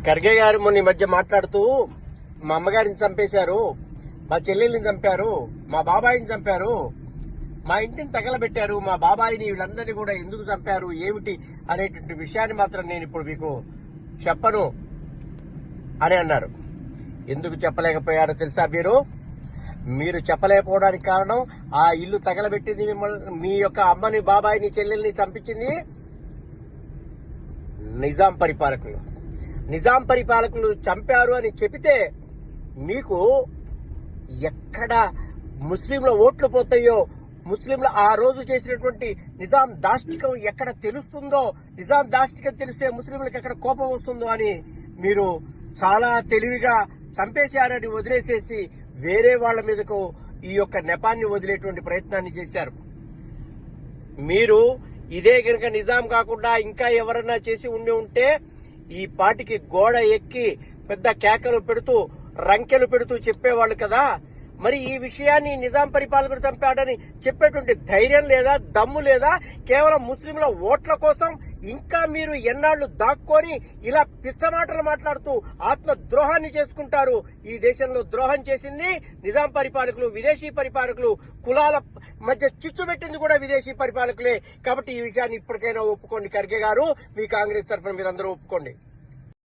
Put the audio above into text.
ఖర్గే గారు మొన్న ఈ మధ్య మాట్లాడుతూ మా అమ్మగారిని చంపేశారు, మా చెల్లెల్ని చంపారు, మా బాబాయిని చంపారు, మా ఇంటిని తగలబెట్టారు, మా బాబాయిని వీళ్ళందరినీ కూడా ఎందుకు చంపారు ఏమిటి అనేటువంటి విషయాన్ని మాత్రం నేను ఇప్పుడు మీకు చెప్పను అని అన్నారు. ఎందుకు చెప్పలేకపోయారో తెలుసా? మీరు చెప్పలేకపోవడానికి కారణం ఆ ఇల్లు తగలబెట్టింది మిమ్మల్ని, మీ యొక్క అమ్మని బాబాయిని చెల్లెల్ని చంపించింది నిజాం పరిపాలకులు. నిజాం పరిపాలకులు చంపారు అని చెబితే మీకు ఎక్కడ ముస్లింల ఓట్లు పోతాయో, ముస్లింలు ఆ రోజు చేసినటువంటి నిజాం దాష్టికం ఎక్కడ తెలుస్తుందో, నిజాం దాష్టికం తెలిస్తే ముస్లింలకు ఎక్కడ కోపం వస్తుందో అని మీరు చాలా తెలివిగా చంపేశారని వదిలేసేసి వేరే వాళ్ల మీదకు ఈ యొక్క నెపాన్ని వదిలేటువంటి ప్రయత్నాన్ని చేశారు. మీరు ఇదే గనుక నిజాం కాకుండా ఇంకా ఎవరన్నా చేసి ఉంటే ఈ పాటికి గోడ ఎక్కి పెద్ద కేకలు పెడుతూ రంకెలు పెడుతూ చెప్పేవాళ్ళు కదా. మరి ఈ విషయాన్ని నిజాం పరిపాలకుడు చంపాడని చెప్పేటువంటి ధైర్యం లేదా, దమ్ము లేదా? కేవలం ముస్లింల ఓట్ల కోసం ఇంకా మీరు ఎన్నాళ్లు దాక్కొని ఇలా పిచ్చమాటలు మాట్లాడుతూ ఆత్మ ద్రోహాన్ని చేసుకుంటారు. ఈ దేశంలో ద్రోహం చేసింది నిజాం పరిపాలకులు, విదేశీ పరిపాలకులు, కులాల మధ్య చిచ్చు పెట్టింది కూడా విదేశీ పరిపాలకులే. కాబట్టి ఈ విషయాన్ని ఇప్పటికైనా ఒప్పుకోండి ఖర్గే గారు, మీ కాంగ్రెస్ తరఫున మీరందరూ ఒప్పుకోండి.